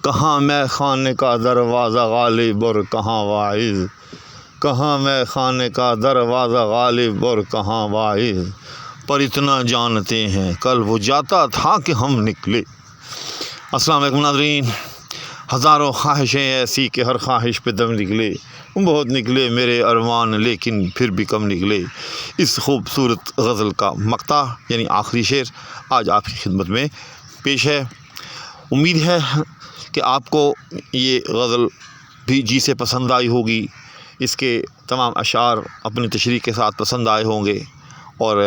کہاں میں خانے کا دروازہ غالب اور کہاں واعظ، کہاں میں خانے کا دروازہ غالب اور کہاں واعظ، پر اتنا جانتے ہیں کل وہ جاتا تھا کہ ہم نکلے۔ السلام علیکم ناظرین، ہزاروں خواہشیں ایسی کہ ہر خواہش پہ دم نکلے، بہت نکلے میرے ارمان لیکن پھر بھی کم نکلے۔ اس خوبصورت غزل کا مقطع یعنی آخری شعر آج آپ کی خدمت میں پیش ہے۔ امید ہے کہ آپ کو یہ غزل بھی جی سے پسند آئی ہوگی، اس کے تمام اشعار اپنی تشریح کے ساتھ پسند آئے ہوں گے، اور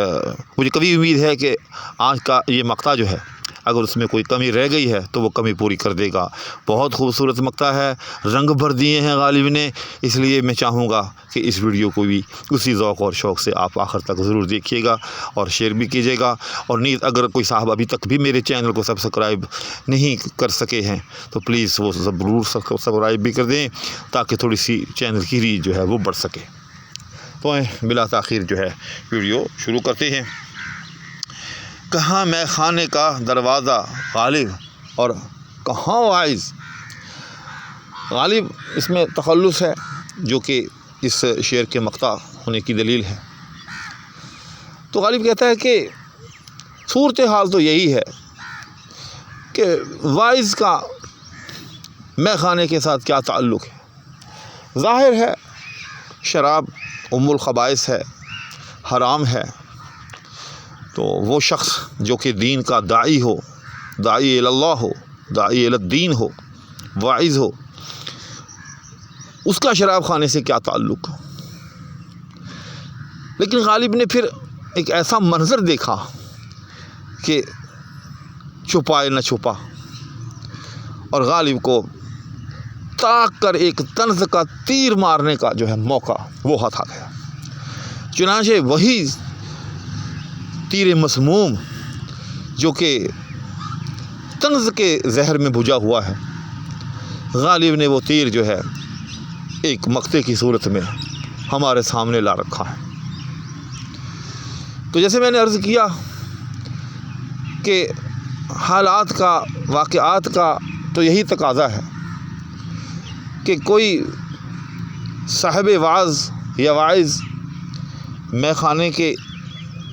مجھے کبھی امید ہے کہ آج کا یہ مقطع جو ہے اگر اس میں کوئی کمی رہ گئی ہے تو وہ کمی پوری کر دے گا۔ بہت خوبصورت مقطع ہے، رنگ بھر دیے ہیں غالب نے، اس لیے میں چاہوں گا کہ اس ویڈیو کو بھی اسی ذوق اور شوق سے آپ آخر تک ضرور دیکھیے گا اور شیئر بھی کیجیے گا۔ اور نیز اگر کوئی صاحب ابھی تک بھی میرے چینل کو سبسکرائب نہیں کر سکے ہیں تو پلیز وہ ضرور سبسکرائب بھی کر دیں تاکہ تھوڑی سی چینل کی ریچ جو ہے وہ بڑھ سکے۔ تو بلا تاخیر جو ہے ویڈیو شروع کرتے ہیں۔ کہاں میں خانے کا دروازہ غالب اور کہاں واعظ۔ غالب اس میں تخلص ہے جو کہ اس شعر کے مقطع ہونے کی دلیل ہے۔ تو غالب کہتا ہے کہ صورتحال تو یہی ہے کہ واعظ کا میں خانے کے ساتھ کیا تعلق ہے۔ ظاہر ہے شراب ام الخبائث ہے، حرام ہے، تو وہ شخص جو کہ دین کا داعی ہو، داعی اللہ ہو، داعی الدین ہو، واعظ ہو، اس کا شراب خانے سے کیا تعلق۔ لیکن غالب نے پھر ایک ایسا منظر دیکھا کہ چھپائے نہ چھپا، اور غالب کو تاک کر ایک طنز کا تیر مارنے کا جو ہے موقع وہ ہاتھ آ گیا۔ چنانچہ وہی تیر مسموم جو کہ طنز کے زہر میں بجھا ہوا ہے، غالب نے وہ تیر جو ہے ایک مقطع کی صورت میں ہمارے سامنے لا رکھا ہے۔ تو جیسے میں نے عرض کیا کہ حالات کا، واقعات کا تو یہی تقاضا ہے کہ کوئی صاحب وعظ یا واعظ میں خانے کے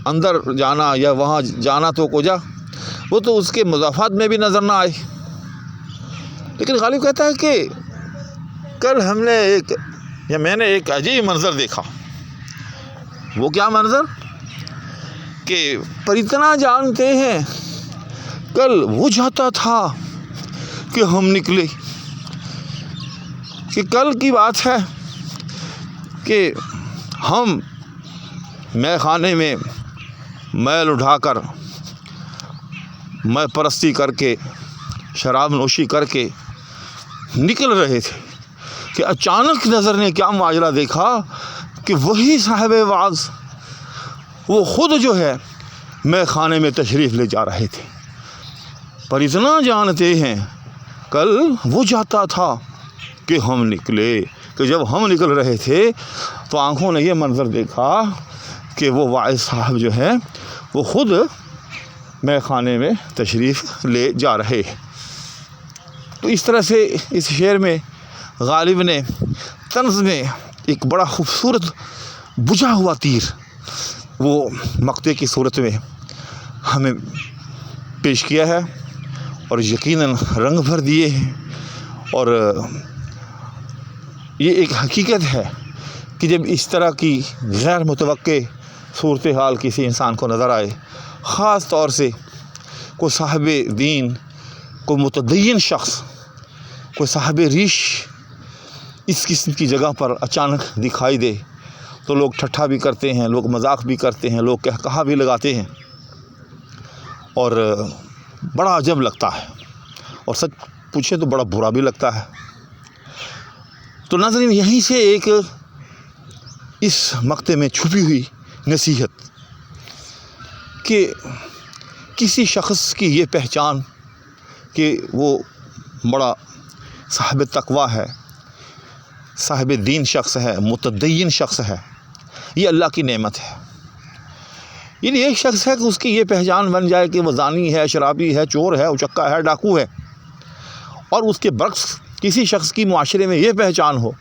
اندر جانا یا وہاں جانا تو کو جا، وہ تو اس کے مضافات میں بھی نظر نہ آئے۔ لیکن غالب کہتا ہے کہ کل میں نے ایک عجیب منظر دیکھا۔ وہ کیا منظر؟ کہ پر اتنا جانتے ہیں کل وہ جاتا تھا کہ ہم نکلے۔ کہ کل کی بات ہے کہ ہم میں خانے میں میل اٹھا کر، میں پرستی کر کے، شراب نوشی کر کے نکل رہے تھے کہ اچانک نظر نے کیا ماجرا دیکھا کہ وہی صاحب وعظ وہ خود جو ہے میں خانے میں تشریف لے جا رہے تھے۔ پر اتنا جانتے ہیں کل وہ جاتا تھا کہ ہم نکلے، کہ جب ہم نکل رہے تھے تو آنکھوں نے یہ منظر دیکھا کہ وہ واعظ صاحب جو ہے وہ خود میں خانے میں تشریف لے جا رہے ہیں۔ تو اس طرح سے اس شعر میں غالب نے طنز میں ایک بڑا خوبصورت بجھا ہوا تیر وہ مقطع کی صورت میں ہمیں پیش کیا ہے، اور یقیناً رنگ بھر دیے ہیں۔ اور یہ ایک حقیقت ہے کہ جب اس طرح کی غیر متوقع صورتحال کسی انسان کو نظر آئے، خاص طور سے کوئی صاحب دین، کوئی متدین شخص، کوئی صاحب ریش اس قسم کی جگہ پر اچانک دکھائی دے، تو لوگ ٹھٹھا بھی کرتے ہیں، لوگ مذاق بھی کرتے ہیں، لوگ کہا بھی لگاتے ہیں، اور بڑا عجب لگتا ہے، اور سچ پوچھے تو بڑا برا بھی لگتا ہے۔ تو ناظرین، یہیں سے ایک اس مقطع میں چھپی ہوئی نصیحت کہ کسی شخص کی یہ پہچان کہ وہ بڑا صاحب تقویٰ ہے، صاحب دین شخص ہے، متدین شخص ہے، یہ اللہ کی نعمت ہے۔ یعنی ایک شخص ہے کہ اس کی یہ پہچان بن جائے کہ وہ زانی ہے، شرابی ہے، چور ہے، اچکا ہے، ڈاکو ہے، اور اس کے برعکس کسی شخص کی معاشرے میں یہ پہچان ہو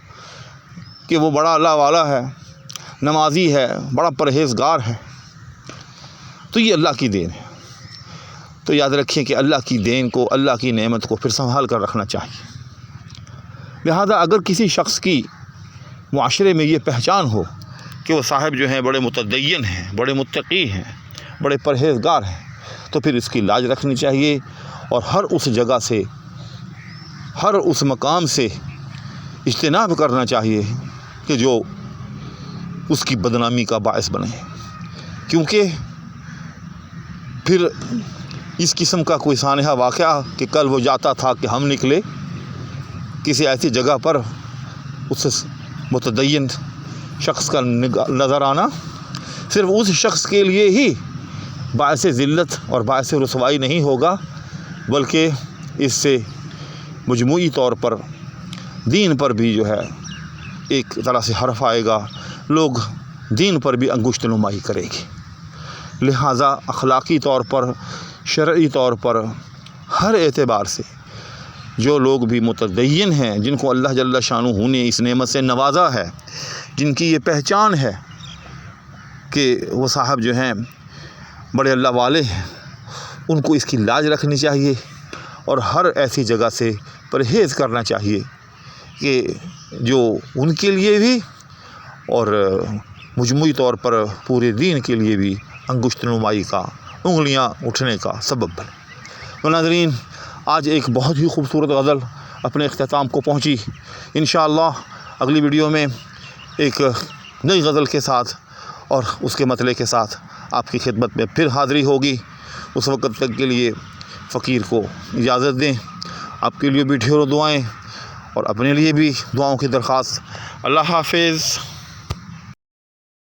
کہ وہ بڑا اللہ والا ہے، نمازی ہے، بڑا پرہیزگار ہے، تو یہ اللہ کی دین ہے۔ تو یاد رکھیں کہ اللہ کی دین کو، اللہ کی نعمت کو پھر سنبھال کر رکھنا چاہیے۔ لہذا اگر کسی شخص کی معاشرے میں یہ پہچان ہو کہ وہ صاحب جو ہیں بڑے متدین ہیں، بڑے متقی ہیں، بڑے پرہیزگار ہیں، تو پھر اس کی لاج رکھنی چاہیے اور ہر اس جگہ سے، ہر اس مقام سے اجتناب کرنا چاہیے کہ جو اس کی بدنامی کا باعث بنے، کیونکہ پھر اس قسم کا کوئی سانحہ واقعہ کہ کل وہ جاتا تھا کہ ہم نکلے کسی ایسی جگہ پر، اس متدین شخص کا نظر آنا صرف اس شخص کے لیے ہی باعث ذلت اور باعث رسوائی نہیں ہوگا، بلکہ اس سے مجموعی طور پر دین پر بھی جو ہے ایک طرح سے حرف آئے گا، لوگ دین پر بھی انگشت نمائی کرے گی۔ لہٰذا اخلاقی طور پر، شرعی طور پر، ہر اعتبار سے جو لوگ بھی متدین ہیں، جن کو اللہ جل شانہ نے اس نعمت سے نوازا ہے، جن کی یہ پہچان ہے کہ وہ صاحب جو ہیں بڑے اللہ والے ہیں، ان کو اس کی لاج رکھنی چاہیے اور ہر ایسی جگہ سے پرہیز کرنا چاہیے کہ جو ان کے لیے بھی اور مجموعی طور پر پورے دین کے لیے بھی انگشت نمائی کا، انگلیاں اٹھنے کا سبب بنے۔ تو ناظرین، آج ایک بہت ہی خوبصورت غزل اپنے اختتام کو پہنچی۔ انشاءاللہ اگلی ویڈیو میں ایک نئی غزل کے ساتھ اور اس کے مطلع کے ساتھ آپ کی خدمت میں پھر حاضری ہوگی۔ اس وقت تک کے لیے فقیر کو اجازت دیں۔ آپ کے لیے بھی ڈھیروں دعائیں اور اپنے لیے بھی دعاؤں کی درخواست۔ اللہ حافظ۔